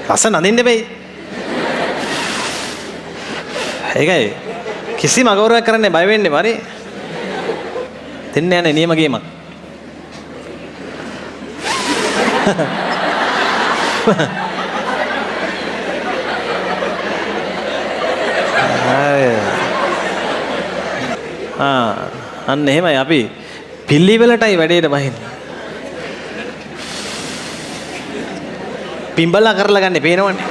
රස නදින්න බෑ. ඒකයි කිසිම අගෞරවයක් කරන්න බය වෙන්න එපා හරි. දෙන්න යන්නේ නියම ගේමක්. අන්න එහෙමයි අපි පිළිවෙලටයි වැඩේට බහින්නේ. පිඹලා කරලා ගන්න පේනවනේ.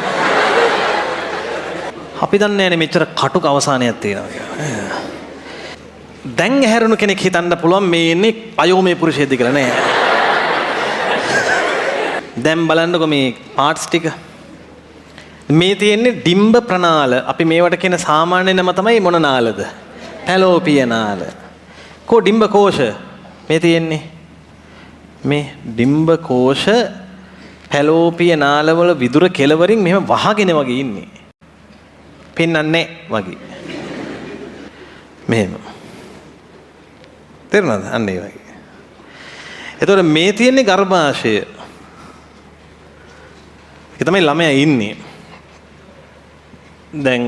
අපි දන්නේ නැහැ මෙච්චර කටුක අවසානයක් තියෙනවා කියලා. දැන් හැරුණු කෙනෙක් හිතන්න පුළුවන් මේ ඉන්නේ අයෝමේ පුරුෂයෙක්ද කියලා නෑ. දැන් බලන්නකො මේ පාර්ට්ස් ටික. මේ තියෙන්නේ ඩිම්බ ප්‍රනාල. අපි මේවට කියන සාමාන්‍ය නම තමයි මොන නාලද? පැලෝපිය නාල. කො ඩිම්බ කෝෂ මේ තියෙන්නේ. මේ ඩිම්බ කෝෂ පැලෝපිය නාලවල විදුර කෙලවරින් මෙහෙම වහගෙන වගේ ඉන්නේ. පෙන්නන්නේ වගේ. මෙහෙම. තේරුණාද? අන්න ඒ වගේ. එතකොට මේ තියෙන්නේ ගර්භාෂය. ඒක තමයි ළමයා ඉන්නේ. දැන්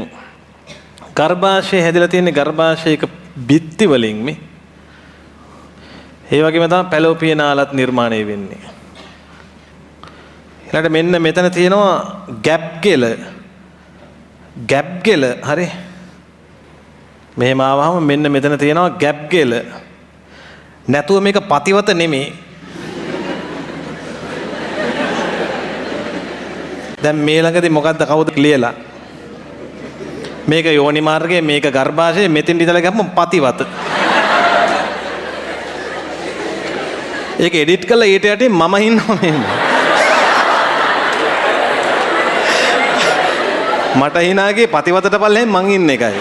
ගර්භාෂය හැදලා තියෙන්නේ ගර්භාෂයක බිත්ති වලින් මේ. ඒ වගේම තමයි පැලෝපිය නාලත් නිර්මාණය වෙන්නේ. ඊළඟට මෙන්න මෙතන තියෙනවා ගැප් ගෙල. ගැප් ගෙල හරි. මෙහෙම ආවම මෙන්න මෙතන තියෙනවා ගැප් ගෙල. නැතුව මේක පතිවත නෙමෙයි. දැන් මේ ළඟදී මොකද්ද කවුද ලියලා? මේක යෝනි මාර්ගයේ මේක ගර්භාෂයේ මෙතෙන් ඉඳලා ගමු පතිවත. ඒක එඩිට් කරලා ඊට යටින් මම ඉන්නවා මෙහෙම. මට හිනාගේ පතිවතට පල්ලෙන් මං ඉන්න එකයි.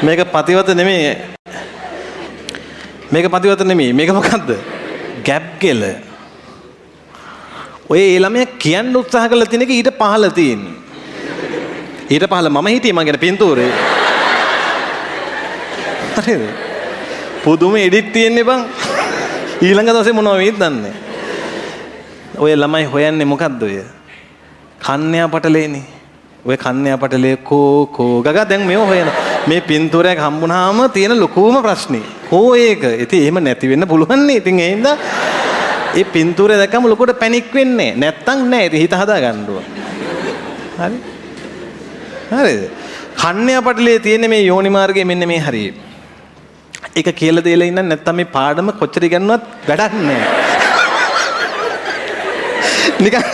මේක පතිවත නෙමෙයි. මේක පතිවත නෙමෙයි. මේක මොකද්ද? ගැප් ගෙල. ඔය ඒ ළමයා කියන්න උත්සාහ කරලා තියෙන එක ඊට පහළ තියෙන්නේ. ඊට පහළ මම හිටියේ මං ගැන පින්තූරේ. හරිද? පුදුම එඩිට් තියෙන්නේ බං. ඊළඟ දවසේ මොනව වෙයිද දන්නේ. ඔය ළමයි හොයන්නේ මොකද්ද ඔය? කන්‍යා පටලේනේ. ඔය කන්‍යා පටලේ කෝ ගගා දැන් මේව හොයන. මේ පින්තූරයක් හම්බුනහම තියෙන ලොකුම ප්‍රශ්නේ. කෝ ඒක? ඉතින් එහෙම නැති වෙන්න පුළුවන් නේ. ඉතින් ඒ හින්දා ඒ පින්තූරය දැක්කම ලොකුට පැනික් වෙන්නේ නැත්තම් නෑ. ඉතින් හිත හදා ගන්න ඕන. හරි? හරිද? කන්‍යා පටලේ තියෙන මේ යෝනි මාර්ගයේ මෙන්න මේ හරිය. ඒක කියලා දෙලා ඉන්න නැත්තම් මේ පාඩම කොච්චර ඉගෙනුවත් වැඩක් නෑ. නිකන්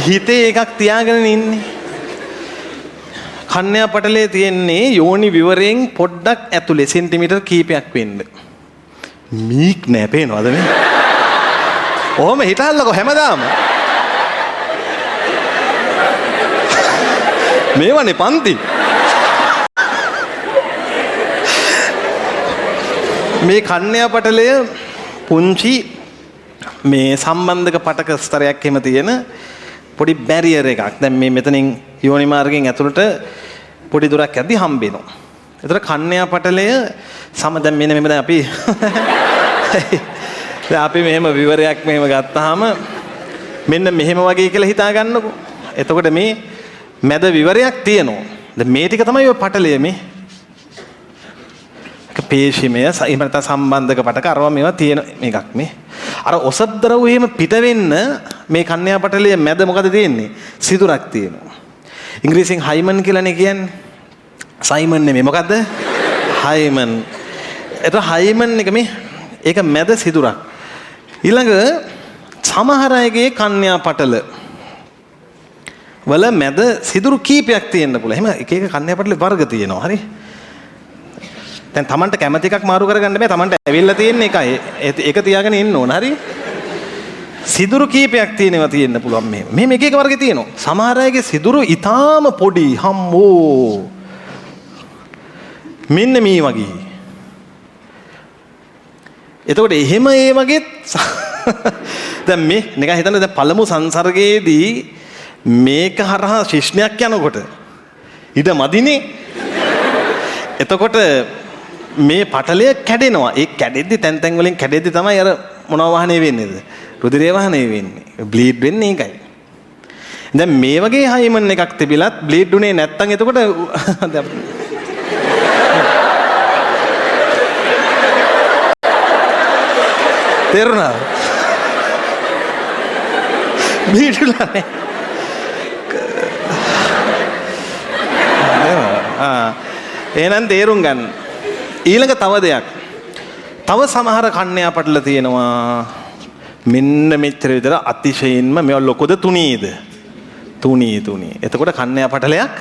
හිතේ එකක් තියාගෙන ඉන්නේ. කන්‍යා පටලේ තියෙන්නේ යෝනි විවරයෙන් පොඩ්ඩක් ඇතුලේ සෙන්ටිමීටර් කීපයක් වෙන්න. මීක් නෑ පේනවද මේ? ඔහොම හිතල්ලකෝ හැමදාම. මේවනේ පන්ති. මේ කන්‍යා පටලය පුංචි මේ සම්බන්ධක පටක ස්තරයක් එහෙම තියෙන පොඩි බැරියර් එකක්. දැන් මේ මෙතනින් යෝනි මාර්ගයෙන් ඇතුළට පොඩි දුරක් යද්දි හම්බ වෙනවා. ඒතර කන්‍යා පටලය දැන් මෙන්න මෙහෙම දැන් අපි මෙහෙම විවරයක් මෙහෙම ගත්තාම මෙන්න මෙහෙම වගේ කියලා හිතා ගන්නකො. එතකොට මේ මැද විවරයක් තියෙනවා. දැන් මේ ටික තමයි ඔය පටලය මේ. පේශිමය එහෙම නැත්නම් සම්බන්ධක පටක අරවා මේවා තියෙන මේකක් මේ. අර ඔසද්දරව එහෙම පිට වෙන්න මේ කන්‍යා පටලයේ මැද මොකද තියෙන්නේ? සිදුරක් තියෙනවා. ඉංග්‍රීසියෙන් හයිමන් කියලානේ කියන්නේ. සයිමන් නෙමෙයි මොකද්ද? හයිමන්. ඒක හයිමන් එක මේ ඒක මැද සිදුරක්. ඊළඟ සමහර අයගේ කන්‍යා පටල වල මැද සිදුරු කීපයක් තියෙන්න පුළුවන්. එහෙම එක එක කන්‍යා පටල වර්ග තියෙනවා. හරි? දැන් Tamanට කැමති එකක් මාරු කරගන්න බෑ. Tamanට ඇවිල්ලා තියෙන එකයි. ඒක තියාගෙන ඉන්න ඕන. හරි? සිදුරු කීපයක් තියෙනවා තියෙන්න පුළුවන් මේ. මෙහෙම එක එක වර්ග තියෙනවා. සමහර අයගේ සිදුරු ඊටාම පොඩි හම්බෝ. මෙන්න මේ වගේ. එතකොට එහෙම ඒ වගේ දැන් මේ නිකන් හිතන්න දැන් පළමු සංසර්ගයේදී මේක හරහා ශිෂ්ණයක් යනකොට ඉඩ මදිනේ. එතකොට මේ පටලය කැඩෙනවා. ඒ කැඩෙද්දි තැන් වලින් කැඩෙද්දි තමයි අර මොනවා වහනේ වෙන්නේද? රුධිරය වහනේ වෙන්නේ. බ්ලීඩ් වෙන්නේ ඒකයි. දැන් මේ වගේ හයිමන් එකක් තිබිලත් බ්ලීඩ් උනේ නැත්තම් එතකොට තේරුණා? බීටුලානේ. එහෙනම් තේරුම් ගන්න. ඊළඟ තව දෙයක්. තව සමහර කන්‍යා පටල තියෙනවා. මෙන්න මෙච්චර විතර අතිශයින්ම මේවා ලොකද තුනීද? තුනී. එතකොට කන්‍යා පටලයක්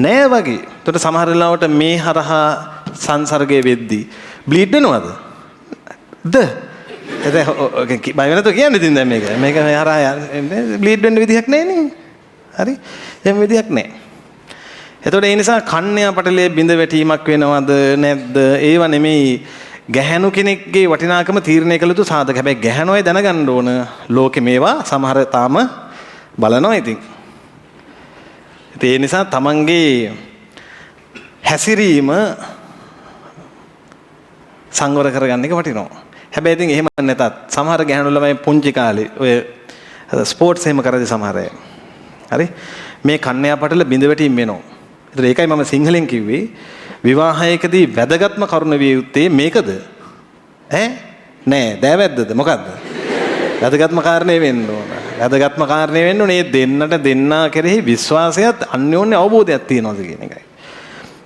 නෑ වගේ. එතකොට සමහර වෙලාවට මේ හරහා සංසර්ගයේ වෙද්දී බ්ලීඩ් වෙනවද? බය වෙනතෝ කියන්නේ ඉතින් දැන් මේක හරහා බ්ලීඩ් වෙන්න විදිහක් නැහැ නේ. හරි? එහෙම විදිහක් නැහැ. එතකොට ඒ නිසා කන්‍යා පටලයේ බිඳ වැටීමක් වෙනවද නැද්ද? ඒව නෙමෙයි ගැහැණු කෙනෙක්ගේ වටිනාකම තීරණය කළ යුතු සාධක. හැබැයි ගැහැණු අය දැනගන්න ඕන ලෝකේ මේවා සමහර තාම බලනවා ඉතින්. ඒ නිසා තමන්ගේ හැසිරීම සංවර කරගන්න එක වටිනවා. හැබැයි ඉතින් එහෙම නැතත් සමහර ගැහැණු ළමයි පුංචි කාලේ ඔය ස්පෝර්ට්ස් එහෙම කරද්දී සමහර අය හරි මේ කන්‍යා පටල බිඳ වැටීම් වෙනවා. ඒතර ඒකයි මම සිංහලෙන් කිව්වේ විවාහයකදී වැදගත්ම කරුණ විය යුත්තේ මේකද? නෑ දෑවැද්දද මොකද්ද? වැදගත්ම කාරණේ වෙන්න ඕන. වැදගත්ම කාරණේ වෙන්න ඕනේ දෙන්නට දෙන්නා කෙරෙහි විශ්වාසයත් අන්‍යෝන්‍ය අවබෝධයක් තියෙනවද කියන එකයි.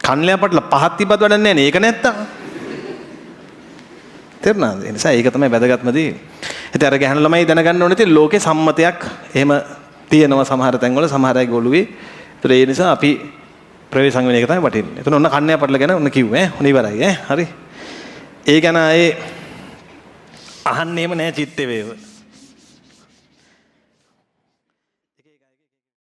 කන්‍යා පටල පහත් තිබ්බත් වැඩක් නෑ නේ. ඒක නැත්තම් තේරුණාද? ඒ නිසා ඒක තමයි වැදගත්ම දේ. ඉතින් අර ගැහණු ළමයි දැනගන්න ඕනේ ඉතින් ලෝකේ සම්මතයක් එහෙම තියෙනවා සමහර තැන්වල සමහර අය ගොළුවේ. ඒතර ඒ නිසා අපි ප්‍රවේශම් වෙන එක තමයි වටින්නේ. එතන ඔන්න කන්‍යා පටල ගැන ඔන්න කිව්වේ ඔන්න ඉවරයි හරි. ඒ ගැන ආයේ අහන්නේම නෑ චිත්තේ වේව.